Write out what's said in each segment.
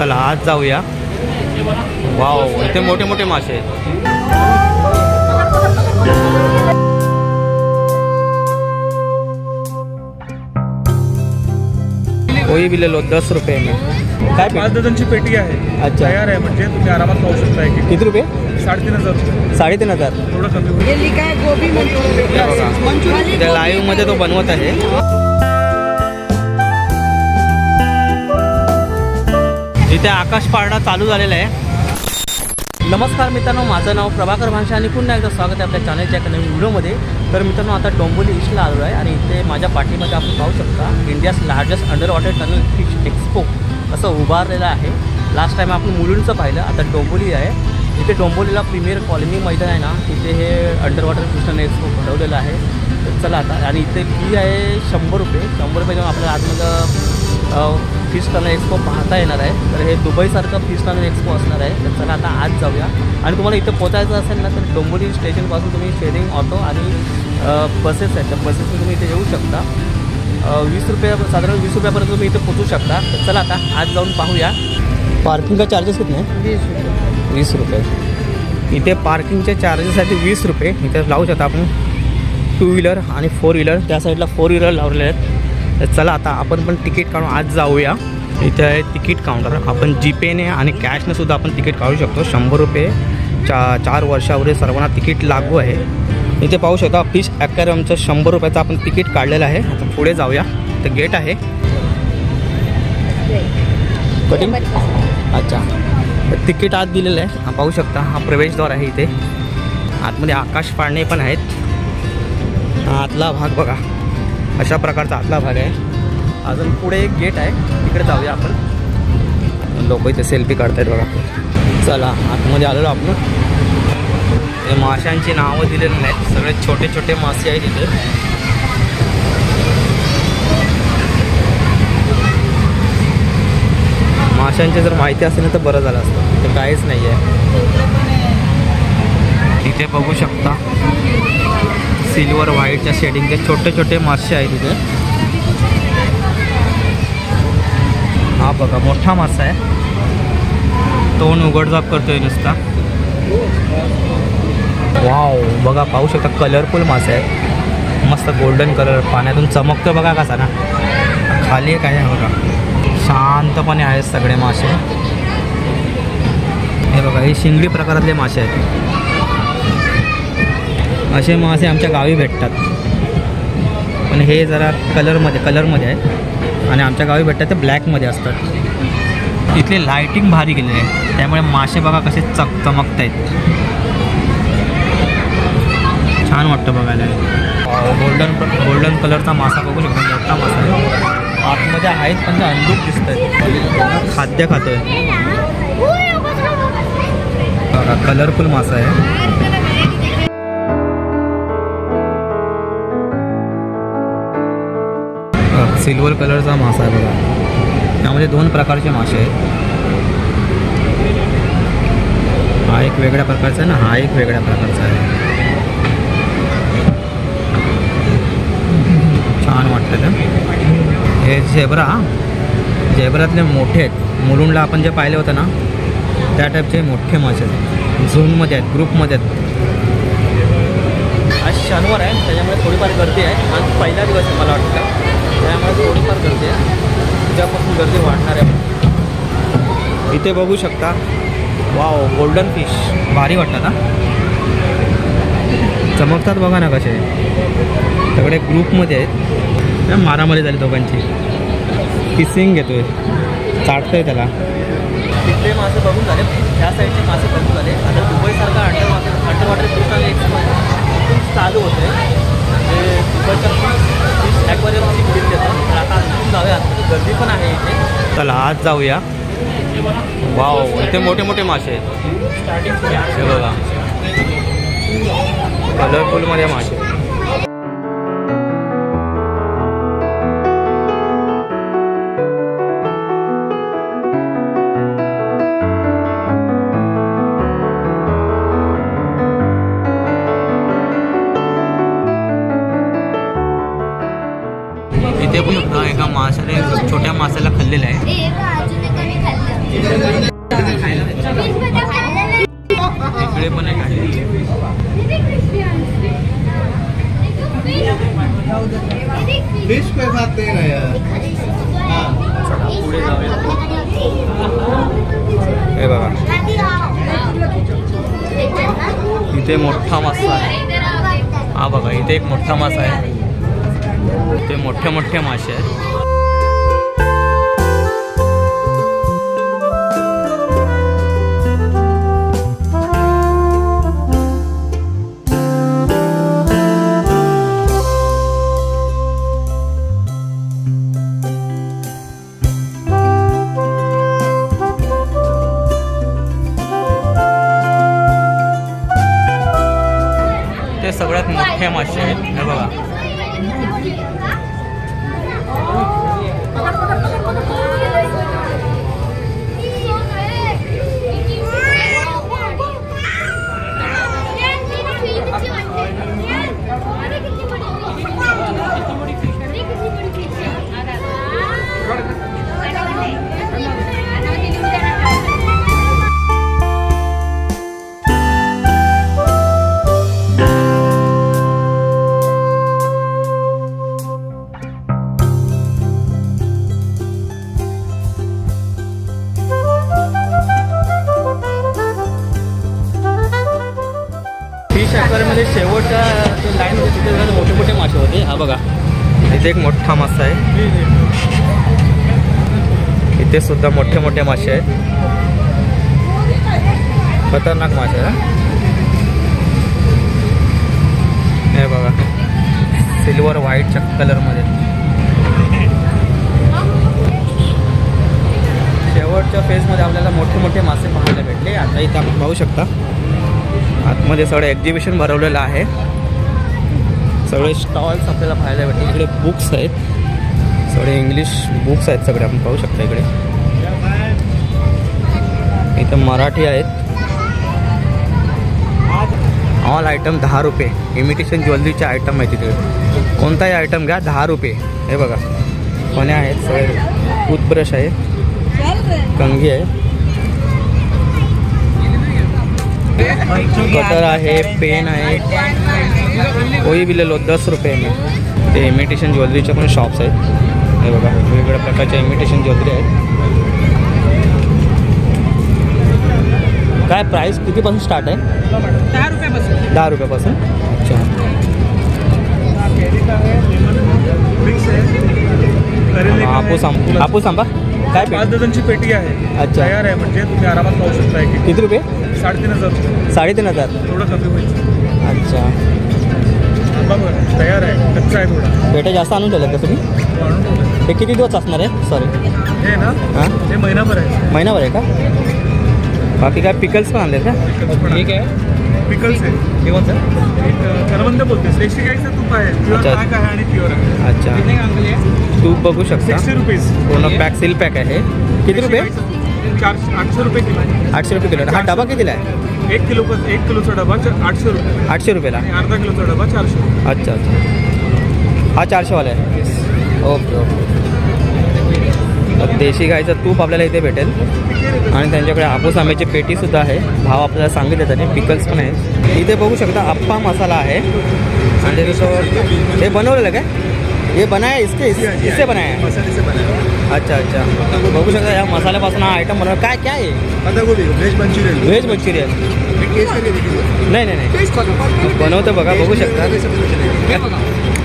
चला आज जाऊया। वाव, इथे मोठे मोठे मासे आहेत। कोई भी ले लो 10 रुपये में। काय 5 डझनची पेटी आहे। अच्छा, तयार आहे म्हणजे तुम्ही आरामात खाऊ शकता। किती रुपये? 3,500 रुपये। 3,500। थोडं कमी होईल। इथे लाईव्ह मध्ये तो बनवत आहे। इथे आकाश पाळणा चालू झालेला आहे। नमस्कार मित्रांनो, माझं नाव प्रभाकर भांशे आणि पुन्हा एकदा स्वागत आहे आपल्या चॅनलच्या एका नवीन व्हिडिओमध्ये। तर मित्रांनो, आता डोंबिवली ईस्टला आलो आहे आणि इथे माझ्या पाठीमध्ये आपण पाहू शकता India's largest under water tunnel fish expo असं उभारलेलं आहे। लास्ट टाइम आपण मुलुंडचं पाहिलं, आता डोंबिवली आहे। इथे डोंबिवलीला प्रीमियर कॉलनी मैदान आहे ना, तिथे हे under water fish tunnel expo भरवलेलं आहे। तर चला आता, आणि इथे फी आहे 100 रुपये। 100 रुपये जेव्हा आपल्याला आतमध्ये फिश टनल एक्सपो पाहता येणार आहे। तर हे दुबईसारखं फिश टनल एक्सपो असणार आहे। तर चला आता आज जाऊया। आणि तुम्हाला इथे पोचायचं असेल ना, तर डोंबिवली स्टेशनपासून तुम्ही शेअरिंग ऑटो आणि बसेस आहेत, त्या बसेसने तुम्ही इथे येऊ शकता। 20 रुपये, साधारण 20 रुपयापर्यंत तुम्ही इथे पोचू शकता। तर चला आता आज जाऊन पाहूया। पार्किंगचा चार्जेस किती आहे? 20 रुपये। इथे पार्किंगचे चार्जेससाठी 20 रुपये इथे लावू शकता आपण। 2 व्हीलर आणि 4 व्हीलर, त्या साईडला 4 व्हीलर लावलेले आहेत। तर चला आता आपण पण तिकीट काढून आज जाऊया। इथे आहे तिकीट काउंटर, आपण जीपेने आणि कॅशने सुद्धा आपण तिकीट काढू शकतो। 100 रुपये 4 वर्षावरील सर्वांना तिकीट लागू आहे। इथे पाहू शकता फिश ॲक्वेरियमचं 100 रुपयाचं आपण तिकीट काढलेलं आहे। आता पुढे जाऊया। तर गेट आहे कटिंग। अच्छा, तर तिकीट आत दिलेलं आहे। हा पाहू शकता, हा प्रवेशद्वार आहे। इथे आतमध्ये आकाश पाळणे पण आहेत। हा आतला भाग बघा, अशा प्रकारचा आतला भाग आहे। अजून पुढे एक गेट आहे, तिकडे जाऊया आपण। लोक इथे सेल्फी काढतायत बघा। चला आतमध्ये आलेलो आपण। हे माशांची नावं दिलेली नाहीत, सगळे छोटे छोटे मासे आहेत इथे। माशांची जर माहिती असेल ना तर बरं झालं असतं। इथे काहीच नाही आहे। तिथे बघू शकता सिल्वर व्हाईटच्या शेडिंगचे छोटे छोटे मासे आहेत इथे। हा बघा मोठा मासा आहे, तोंड उघडझाप करतोय नुसता। वाव, बघा पाहू शकता कलरफुल मासे आहेत, मस्त गोल्डन कलर, पाण्यातून चमकतो बघा कसा ना। खाली काय आहे बघा, शांतपणे आहेत सगळे मासे। हे बघा, हे शिंगडी प्रकारातले मासे आहेत। असे मासे आमच्या गावी भेटतात, पण हे जरा कलरमध्ये आहेत आणि आमच्या गावी भेटतात ते ब्लॅकमध्ये असतात। इथले लाईटिंग भारी केलेली आहे, त्यामुळे मासे बघा कसे चमकत आहेत। छान वाटतं बघायला। गोल्डन कलरचा मासा बघू शकतो, मोठा मासा आहे। आतमध्ये आहेत पण ते अंधूक दिसत आहेत, खाद्य खातोय बघा। कलरफुल मासा आहे। सिल्वर कलरचा मासा आहे बघा। त्यामध्ये 2 प्रकारचे मासे आहेत। हा एक वेगळ्या प्रकारचा आहे ना, हा एक वेगळ्या प्रकारचा आहे। छान वाटतं ते। हे झेब्रातले मोठे आहेत। मुलुंडला आपण जे पाहिले होतं ना, त्या टाईपचे मोठे मासे आहेत। झोनमध्ये आहेत, ग्रुपमध्ये आहेत। आज शनिवार आहे, त्याच्यामुळे थोडीफार गर्दी आहे। आज पहिला दिवस आहे मला वाटतं, त्यामुळे थोडीफार गर्दी आहे। उद्यापासून गर्दी वाढणार आहे। इथे बघू शकता, वाव, गोल्डन फिश भारी वाटतात ना, चमकतात बघा ना कसे। सगळे ग्रुपमध्ये आहेत। मारामारी झाली दोघांची, किसिंग घेतोय, चाटतोय त्याला। तिथले मासे बघून झाले, त्या साईडचे मासे बघून झाले। आता दुबईसारखा under water fish tunnel expo चालू होते। ते दुबईच्या फिश ॲक्वेरियमची भेट देतात। तर आता आणखी जाऊया, गर्दी पण आहे इथे। चला आज जाऊया। वाव, इथे मोठे मोठे मासे आहेत। हे बघा, कलरफुलमध्ये मासे। इथे पण एका माशाने छोट्या माशाला खाल्लेलं आहे। इकडे पण आहे फिश के साथ दे रहे हैं। पुढे जाऊया. हे बघा इथे मोठा मासा आहे. हा बघा इथे एक मोठा मासा आहे. इथे मोठे मोठे मासे आहेत. ते सगळ्यात मोठे मासे आहेत. हे बघा फिश ॲक्वेरियममध्ये शेवटच्या लाईन होती तिथे मोठे मोठे मासे होते. हा बघा इथे एक मोठा मासा आहे. इथे सुद्धा मोठे मोठे मासे आहेत. खतरनाक मासे आहे. हे बघा सिल्वर व्हाईटच्या कलरमध्ये. शेवटच्या फेजमध्ये आपल्याला मोठे मोठे मासे पाहायला भेटले. आता इथे आपण पाहू शकता आतमध्ये सगळं एक्झिबिशन भरवलेलं आहे. सगळे स्टॉल्स आपल्याला पाहायला भेटले. इकडे बुक्स आहेत. सगळे इंग्लिश बुक्स आहेत सगळे आपण पाहू शकता. इकडे इथं मराठी आहेत. ऑल आयटम 10 रुपये. इमिटेशन ज्वेलरीचे आयटम आहे तिथे. कोणताही आयटम घ्या 10 रुपये. हे बघा फण्या आहेत सगळे. टूथब्रश आहे. कंघी आहे. कटर आहे. पेन आहे. कोई भी ले लो 10 रुपये में. ते इमिटेशन ज्वेलरीचे पण शॉप्स आहेत. हे बघा वेगवेगळ्या प्रकारच्या इमिटेशन ज्वेलरी आहेत. काय प्राईस कितीपासून स्टार्ट आहे? 10 रुपयापासून. 10 रुपयापासून. अच्छा. हापूस आंबा काय 5 डझनची पेटी आहे. अच्छा. तयार आहे म्हणजे तुम्ही आरामात खाऊ शकता. किती रुपये? 3,500 रुपये. 3,500. थोडं कमी होईल. अच्छा. आंबा बघा तयार आहे. कच्चा आहे थोडा. पेट्या जास्त आणून ठेवलं का तुम्ही? आणून ठेवलं. हे किती दिवस असणार आहे? सॉरी हे ना हां हे महिनाभर आहे. महिनाभर आहे का? बाकी काय पिकल्स पण आणले का? ठीक आहे. पिकल्स आहे. हे कोणतं? एक करवंद बोलते. देशी गाईचं तूप आहे. प्युअर अच्छा. पॅक आहे आणि प्युअर आहे. अच्छा. तूप बघू शकता. 60 रुपीज. पूर्ण पॅक सील पॅक आहे. किती रुपये? 800 रुपये किलो. 800 रुपये किलो. हा डबा कितीला आहे? 1 किलोचा डबा 800 रुपये. 800 रुपयाला. आणि अर्धा किलोचा डबा 400 रुपये. अच्छा अच्छा. हा 400वाला आहे. Okay okay. देशी गाईचं तूप आपल्याला इथे भेटेल. आणि त्यांच्याकडे हापूस आंब्याची पेटीसुद्धा आहे. भाव आपल्याला सांगितले त्याने. पिकल्स पण आहेत. इथे बघू शकता अप्पा मसाला आहे. आणि त्याच्यासोबत हे बनवलेलं काय? ये बनाया इससे बनाया है. मसाले से बनाया. अच्छा अच्छा. बघू शकता या मसाल्यापासून हा आयटम बनवला. काय काय आहे? पत्ता गोभी veg manchurian. Veg manchurian. Taste करके देखिए. नाही नाही नाही बनवतं बघा. बघू शकता.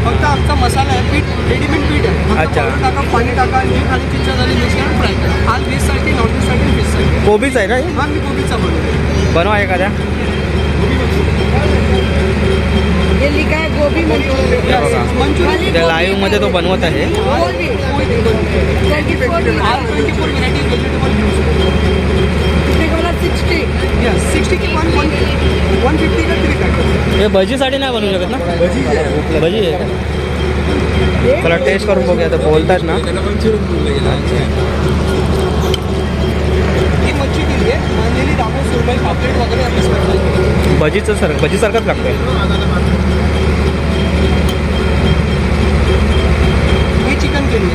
फक्त आमचा मसाला आहे. पीठ रेडीमेड पीठ आहे. अच्छा. टाका पाणी टाका आणि जी खाली चिंच झाली मिक्स करून फ्राय करा. आज व्हेजसाठी नॉन व्हेजसाठी फिशसाठी. कोबीच आहे ना हे? हा मी कोबीचा बनवतो. बनवा एखाद्या. हे लिखा आहे गोबी मंचुरियन. इथे लाईव्हमध्ये तो बनवत आहे. हे भजीसाठी नाही बनवू शकत ना? भजी आहे का? चला टेस्ट करून बघूया. तर बोलतात ना. ही मच्छी दिली आहे. मांदेली दाबो सुरमई पापलेट वगैरे आपल्या भजीसारखंच लागतंय. ही चिकन केली.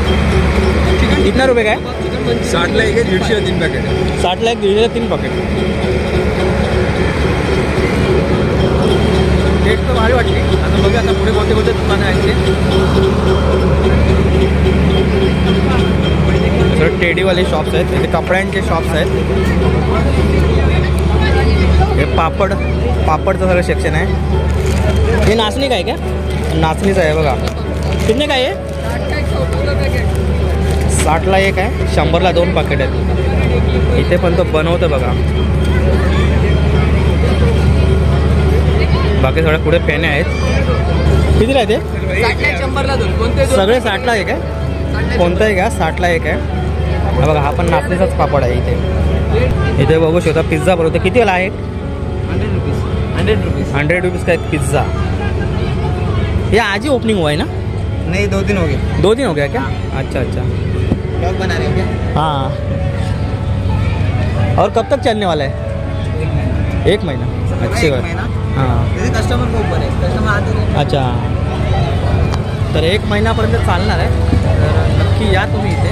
चिकन कितना रुपये काय? चिकन 60ला एक आहे, 150ला 3 पॅकेट आहे. 60ला एक 150ला 3 पॉकेट. टेस्ट तर भारी वाटली. आता बघूया आता पुढे कोणते कोणते दुकानं आहेत ते. सर टेडीवाले शॉप्स आहेत, इथे कपड्यांचे शॉप्स आहेत. हे पापडचं सगळं सेक्शन आहे. हे नाचणी काय का? नाचणीचं आहे बघा. कितने काय आहे? 60ला एक आहे, 100ला 2 पॅकेट आहेत. इथे पण तो बनवतो बघा. बाकी सगळ्या पुढे पेने आहेत. कितीला आहे ते? 100ला 2. कोणते सगळे 60ला एक आहे. कोणताही घ्या 60ला एक आहे. हा बघा, हा पण नाचणीचाच पापड आहे. इथे बघू शकता पिझ्झा बनवतो. कितीला आहे? 100 रुपीज़ का एक पिज़्ज़ा. ये आज ही ओपनिंग हुआ है ना? नहीं 2 दिन हो गए. 2 दिन हो गया क्या? अच्छा अच्छा. ब्लॉग बना रहे हो क्या? हाँ. और कब तक चलने वाला है? 1 महीना. अच्छी बात. हाँ. जैसे कस्टमर को ऊपर है, कस्टमर आते रहे. अच्छा. तर 1 महिन्यापर्यंत चालणार आहे. तर नक्की या तुम्ही इथे.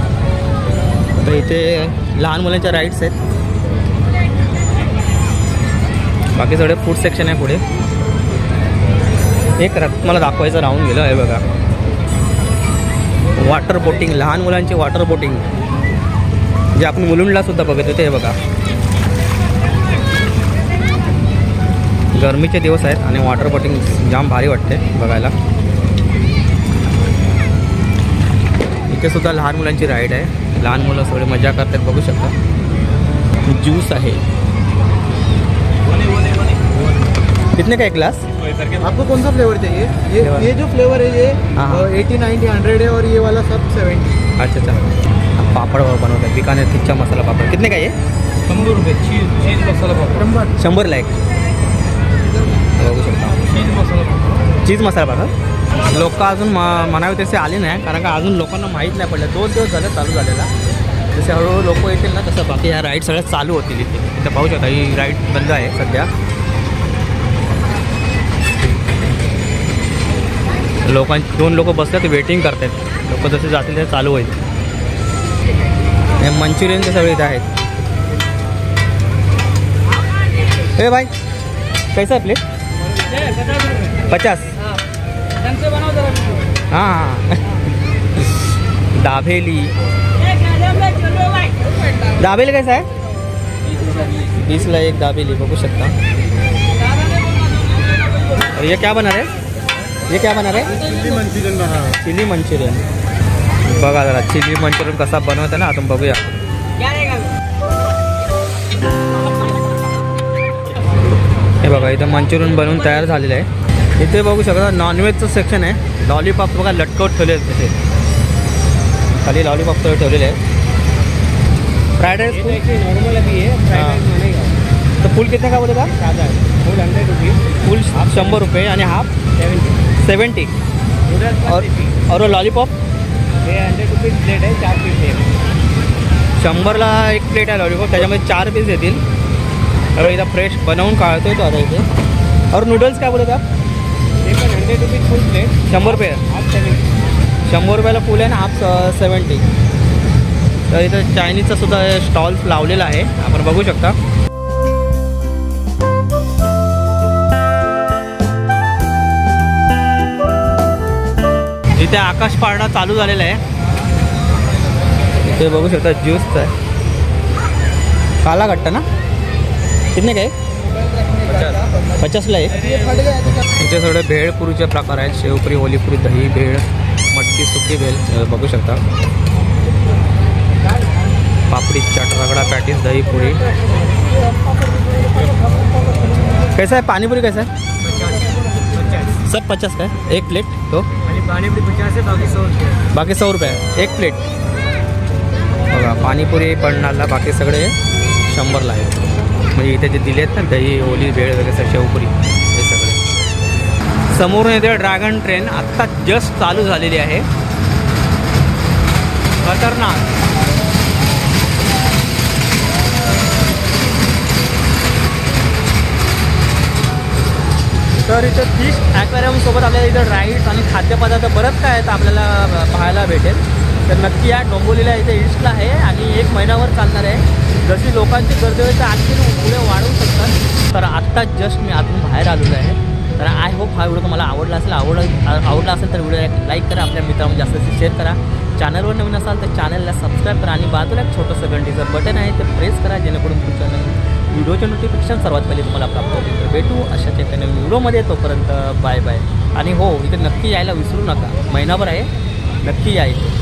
तर इथे लहान मुलांच्या राईड्स आहेत. बाकी सगळे फूड सेक्शन आहे पुढे. एक मला दाखवायचं राहून गेलं आहे बघा. वॉटर बोटिंग, लहान मुलांची वॉटर बोटिंग जे आपण मुलुंडला सुद्धा बघत होते. हे बघा, गरमीचे दिवस आहेत आणि वॉटर बोटिंग जाम भारी वाटते बघायला. इथे सुद्धा लहान मुलांची राईड आहे. लहान मुलं सगळे मजा करतात बघू शकता. ज्यूस आहे. कितने का एक ग्लास? आपको कौन सा फ्लेवर चाहिए? ये जो फ्लेवर है ये हाँ, हाँ. 80, 90, 100 है और ये वाला सब 70. अच्छा अच्छा. पापड़ बनवतात बिकानेर तिक्का मसाला पापड़. कितने का ये? 100 रुपये. चीज मसाला पापड. 100ला एक. बघू शकता चीज मसाला पापड. चीज मसाला पापड. लोक अजून म्हणावे तसे आले नाही, कारण का अजून लोकांना माहीत नाही पडलं. 2 दिवस झाले चालू झालेला. जसे हळूहळू लोक येतील ना तसं बाकी ह्या राईड सगळ्या चालू होतील. इथे पाहू शकता ही राईड बंद आहे सध्या. दोन लोक बसतात वेटिंग करतात. लोक जसे जातील ते चालू होईल. हे मंचुरियनचे सगळे इथे आहेत. हे भाई कैसा प्लेट? 50. हां. दाबेली कैसा है? 20ला एक दाबेली बघू शकता. और ये क्या बना रहे? ये क्या बना रहे? चिल्ली मंचुरियन बना. Chilli manchurian. बघा जरा चिली मंचुरियन कसा बनवतं ना आपण बघूया. हे बघा इथं मंचुरियन बनवून तयार झालेलं आहे. इथे बघू शकता नॉनव्हेजचं सेक्शन आहे. लॉलीपॉप बघा लटकवत ठेवले आहेत तिथे. खाली लॉलीपॉप सगळे ठेवलेले आहेत. फ्राइड राइस नॉर्मल अभी है. फ्राइड राइस बनेगा. तो फुल कितने का बोलेगा? सादा है. Full 100 rupees. फुल 100 रुपये आणि हाफ 70. और वो लॉलीपॉप हे 100 रुपीज़ प्लेट आहे. 4 पीस आहे. 100ला एक प्लेट आहे लॉलीपॉप. त्याच्यामध्ये 4 पीस येतील. तर इथं फ्रेश बनवून काढतोय तो आता इथे. और नूडल्स काय बोलत आप? ते पण 100 रुपीज़ फुल प्लेट. 100 रुपये. हाफ 70. 100 रुपयाला फुल आहे ना हाफ 70. तर इथं चायनीजचा सुद्धा स्टॉल्स लावलेला आहे आपण बघू शकता. इथे आकाश पाळणा चालू झालेला आहे. इथे बघू शकता ज्यूसचा आहे. काला घट्ट ना? कितने काय? 50ला एक. इथे सगळे भेळपुरीचे प्रकार आहेत. शेवपुरी, ओलीपुरी, दही भेळ, मटकी, सुकी भेळ बघू शकता. पापड़ी चाट, रगड़ा पैटीज, दही पूरी. कैसा है पानीपुरी? कैसा है? सब 50 का है एक प्लेट. तो पानीपुरी 50 है. बाकी 100 रुपये. बाकी 100 रुपये एक प्लेट. बघा पाणीपुरी पडणारला बाकी सगळे 100ला आहे. म्हणजे इथे जे दिले आहेत ना दही, ओली, भेळ वगैरे शेवपुरी हे सगळे. समोरून येते ड्रॅगन ट्रेन. आत्ता जस्ट चालू झालेली आहे. खतरनाक. तर इथं फिश ॲक्वेरियमसोबत आपल्याला इथं राईड्स आणि खाद्यपदार्थ बरंच काय आहे आपल्याला पाहायला भेटेल. तर नक्की या डोंबिवलीला इथे ईस्टला आहे आणि 1 महिनाभर चालणार आहे. जशी लोकांची गर्दी होईल तर आणखी पुढे वाढवू शकतात. तर आत्ता जस्ट मी आतून बाहेर आलेलो आहे. तर आय होप हा व्हिडिओ तुम्हाला आवडला असेल तर व्हिडिओला लाईक करा, आपल्या मित्रांना जास्तीत शेअर करा. चॅनलवर नवीन असाल तर चॅनलला सबस्क्राईब करा आणि बाजूला एक छोटंसं घंटीचं बटन आहे ते प्रेस करा, जेणेकरून पुढच्या व्हिडिओचे नोटिफिकेशन सर्वात पहिले तुम्हाला प्राप्त होतील. तर भेटू अशाच एका नवीन व्हिडिओमध्ये. तोपर्यंत बाय बाय. आणि हो, इथे नक्की यायला विसरू नका. महिनाभर आहे, नक्की या इथे.